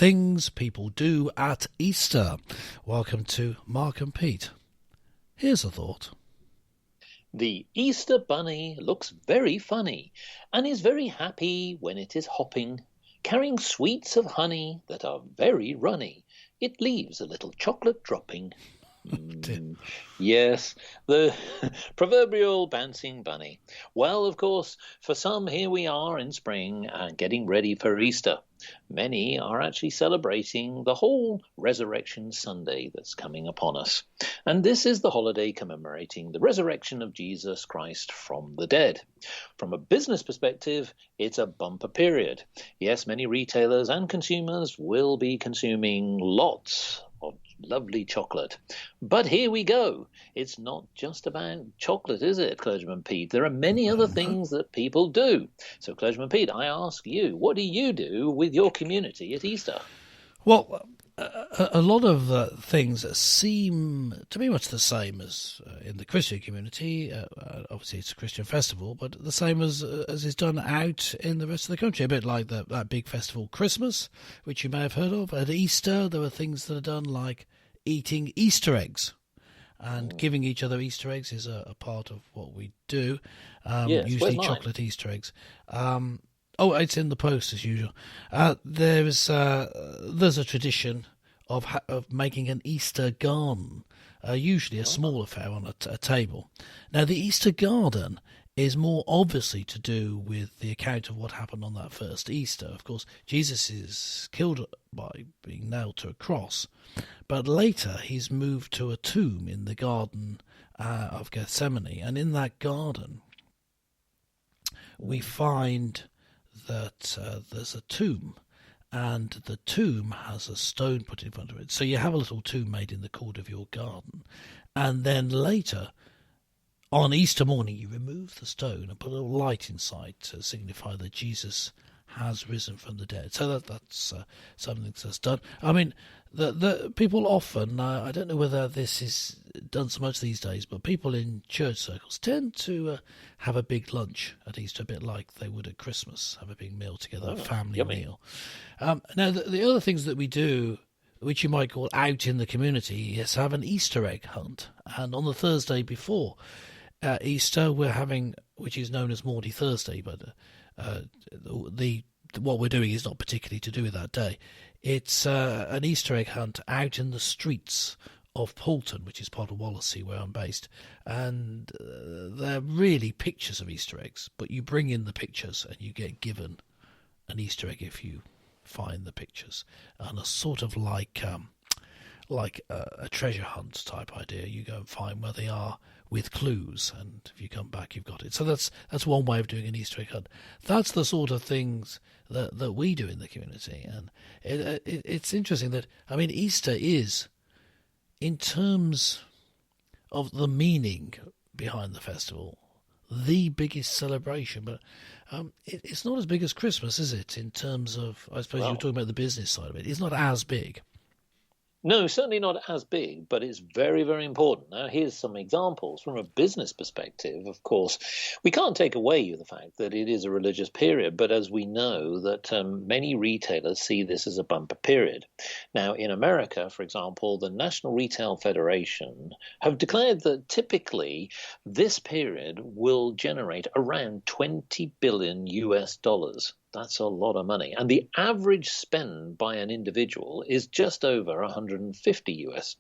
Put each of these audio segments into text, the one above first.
Things People Do at Easter. Welcome to Mark and Pete. Here's a thought. The Easter bunny looks very funny, and is very happy when it is hopping, carrying sweets of honey that are very runny. It leaves a little chocolate dropping. Yes, the proverbial bouncing bunny. Well, of course, for some, here we are in spring and getting ready for Easter. Many are actually celebrating the whole Resurrection Sunday that's coming upon us. And this is the holiday commemorating the resurrection of Jesus Christ from the dead. From a business perspective, it's a bumper period. Yes, many retailers and consumers will be consuming lots of lovely chocolate. But here we go. It's not just about chocolate, is it, Clergyman Pete? There are many other things that people do. So, Clergyman Pete, I ask you, what do you do with your community at Easter? Well, a lot of things seem to be much the same as in the Christian community. Obviously, it's a Christian festival, but the same as is done out in the rest of the country. A bit like that big festival Christmas, which you may have heard of. At Easter, there are things that are done like eating Easter eggs. And giving each other Easter eggs is a part of what we do. Yes, usually chocolate Easter eggs. Oh, it's in the post as usual. There's a tradition of making an Easter garden, usually a small affair on a table. Now, the Easter garden is more obviously to do with the account of what happened on that first Easter. Of course, Jesus is killed by being nailed to a cross, but later he's moved to a tomb in the Garden of Gethsemane, and in that garden we find that there's a tomb, and the tomb has a stone put in front of it. So you have a little tomb made in the court of your garden, and then later, on Easter morning, you remove the stone and put a little light inside to signify that Jesus has risen from the dead. So that's something that's done. I mean, the people often, I don't know whether this is done so much these days, but people in church circles tend to have a big lunch at Easter, a bit like they would at Christmas, have a big meal together, a family yummy. meal. Now, the other things that we do, which you might call out in the community, is have an Easter egg hunt. And on the Thursday before Easter, we're having, which is known as Maundy Thursday, but what we're doing is not particularly to do with that day. It's an Easter egg hunt out in the streets of Poulton, which is part of Wallasey, where I'm based, and they're really pictures of Easter eggs, but you bring in the pictures and you get given an Easter egg if you find the pictures, and a sort of like a treasure hunt type idea. You go and find where they are with clues, and if you come back, you've got it. So that's one way of doing an Easter egg hunt. That's the sort of things that we do in the community, and it's interesting that, I mean, Easter is, in terms of the meaning behind the festival, the biggest celebration, but it's not as big as Christmas, is it? In terms of, I suppose you're talking about the business side of it. It's not as big. No, certainly not as big, but it's very, very important. Now, here's some examples. From a business perspective, of course, we can't take away the fact that it is a religious period, but as we know that many retailers see this as a bumper period. Now, in America, for example, the National Retail Federation have declared that typically this period will generate around $20 billion US. That's a lot of money. And the average spend by an individual is just over $150 US.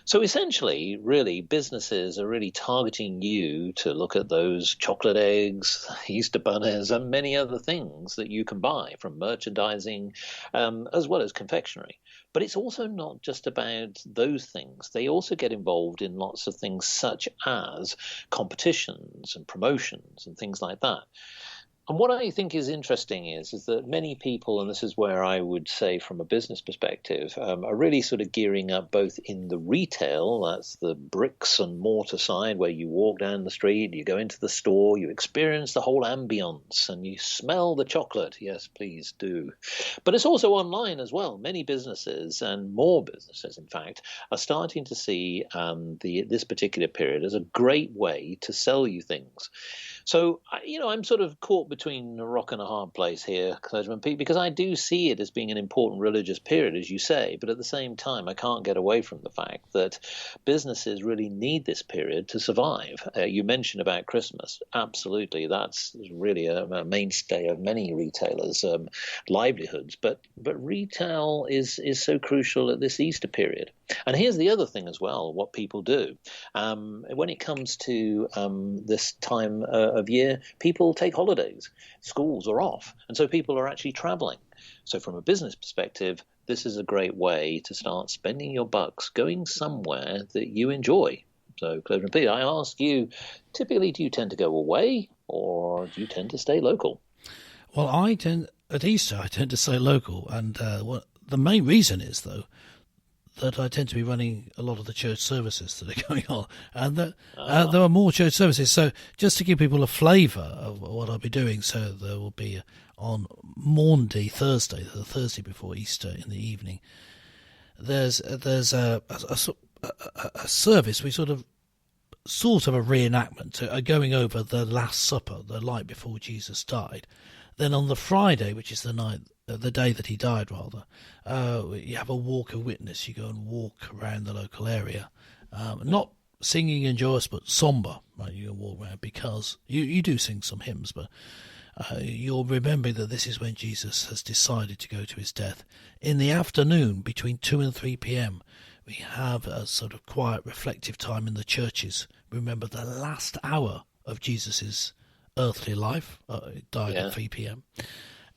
So essentially, really, businesses are really targeting you to look at those chocolate eggs, Easter bunnies, and many other things that you can buy from merchandising as well as confectionery. But it's also not just about those things. They also get involved in lots of things such as competitions and promotions and things like that. And what I think is interesting is that many people, and this is where I would say from a business perspective, are really sort of gearing up both in the retail, that's the bricks and mortar side, where you walk down the street, you go into the store, you experience the whole ambience, and you smell the chocolate. Yes, please do. But it's also online as well. Many businesses, and more businesses, in fact, are starting to see this particular period as a great way to sell you things. So, I'm sort of caught between a rock and a hard place here, Clergyman Pete, because I do see it as being an important religious period, as you say, but at the same time, I can't get away from the fact that businesses really need this period to survive. You mentioned about Christmas. Absolutely, that's really a mainstay of many retailers' livelihoods, but retail is so crucial at this Easter period. And here's the other thing as well, what people do. When it comes to this time of year, people take holidays. Schools are off, and so people are actually traveling. So from a business perspective, this is a great way to start spending your bucks going somewhere that you enjoy. So, Cleveland Pete, I ask you, typically do you tend to go away or do you tend to stay local? Well, at Easter, I tend to stay local, and the main reason is, though, that I tend to be running a lot of the church services that are going on, and that there are more church services. So just to give people a flavour of what I'll be doing, so there will be on Maundy Thursday, the Thursday before Easter in the evening, there's a service, we sort of a reenactment, going over the Last Supper, the night before Jesus died. Then on the Friday, which is the day that he died, rather, you have a walk of witness. You go and walk around the local area, not singing and joyous, but somber. Right, you walk around because you do sing some hymns, but you'll remember that this is when Jesus has decided to go to his death. In the afternoon, between 2 and 3 p.m., we have a sort of quiet, reflective time in the churches. Remember the last hour of Jesus's earthly life. It died at 3 p.m.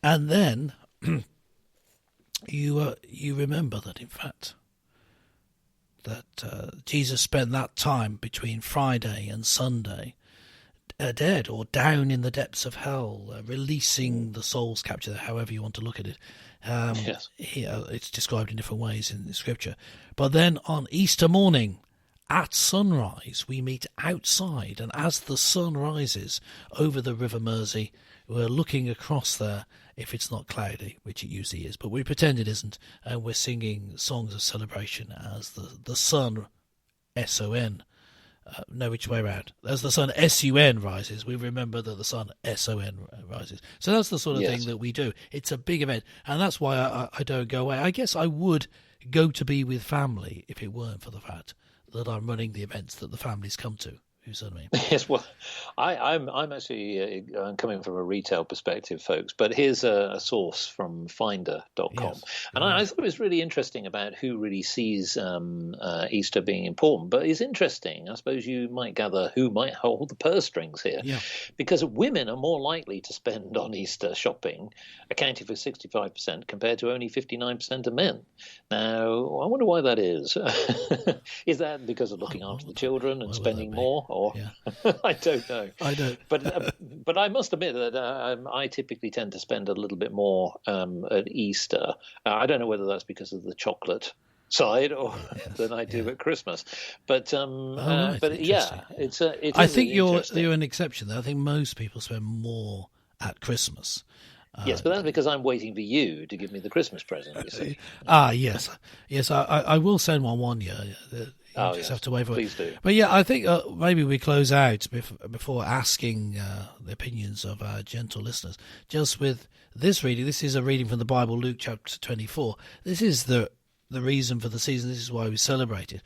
And then you remember that, in fact, that Jesus spent that time between Friday and Sunday dead or down in the depths of hell, releasing the souls captured, however you want to look at it. Yes. It's described in different ways in the scripture. But then on Easter morning, at sunrise, we meet outside, and as the sun rises over the River Mersey, we're looking across there, if it's not cloudy, which it usually is, but we pretend it isn't, and we're singing songs of celebration as the sun, S-O-N, no, which way around? As the sun S-U-N rises, we remember that the sun S-O-N rises. So that's the sort of thing that we do. It's a big event, and that's why I don't go away. I guess I would go to be with family if it weren't for the fact that I'm running the events that the families come to. You see what I mean? Yes, well, I'm actually coming from a retail perspective, folks. But here's a source from Finder.com, Yes. and I thought it was really interesting about who really sees Easter being important. But it's interesting, I suppose you might gather, who might hold the purse strings here, because women are more likely to spend on Easter shopping, accounting for 65% compared to only 59% of men. Now, I wonder why that is. Is that because of looking after the children and spending more? Or I don't know. I don't. But I must admit that I typically tend to spend a little bit more at Easter. I don't know whether that's because of the chocolate side or than I do at Christmas. But it's I think you're an exception there. I think most people spend more at Christmas. Yes, but that's because I'm waiting for you to give me the Christmas present, you see. Yes. I will send one year. You just have to wait for it. Please do. But yeah, I think maybe we close out before asking the opinions of our gentle listeners. Just with this reading, this is a reading from the Bible, Luke chapter 24. This is the reason for the season. This is why we celebrate it.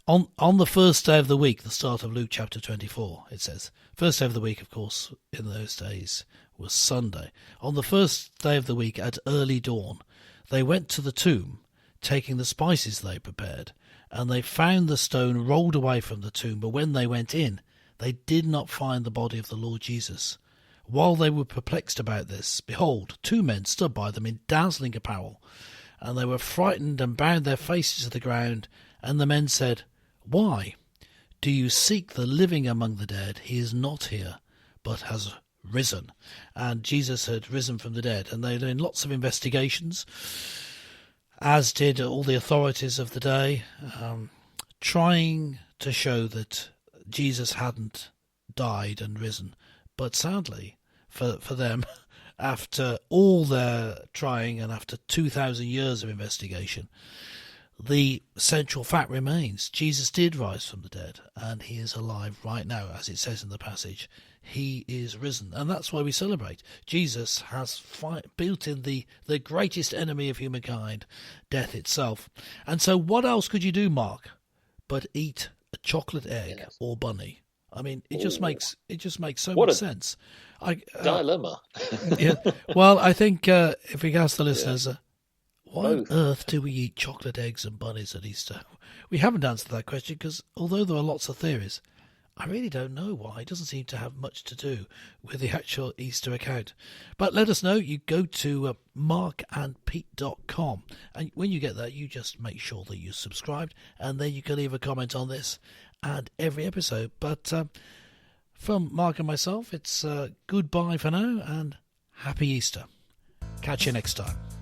On the first day of the week, the start of Luke chapter 24, it says, first day of the week, of course, in those days was Sunday. On the first day of the week, at early dawn, they went to the tomb, taking the spices they prepared, and they found the stone rolled away from the tomb. But when they went in, they did not find the body of the Lord Jesus. While they were perplexed about this, behold, 2 men stood by them in dazzling apparel, and they were frightened and bowed their faces to the ground. And the men said, "Why do you seek the living among the dead? He is not here, but has risen." And Jesus had risen from the dead. And they were in lots of investigations, as did all the authorities of the day, trying to show that Jesus hadn't died and risen. But sadly, for them, after all their trying and after 2,000 years of investigation, the central fact remains. Jesus did rise from the dead, and he is alive right now, as it says in the passage. He is risen, and that's why we celebrate. Jesus has built in the greatest enemy of humankind, death itself. And so what else could you do, Mark, but eat a chocolate egg or bunny? I mean, it just makes so much sense. Dilemma. Yeah. Well, I think if we ask the listeners, why on earth do we eat chocolate eggs and bunnies at Easter? We haven't answered that question because although there are lots of theories, I really don't know why. It doesn't seem to have much to do with the actual Easter account. But let us know. You go to markandpete.com, and when you get there, you just make sure that you're subscribed, and then you can leave a comment on this and every episode. But from Mark and myself, it's goodbye for now, and happy Easter. Catch you next time.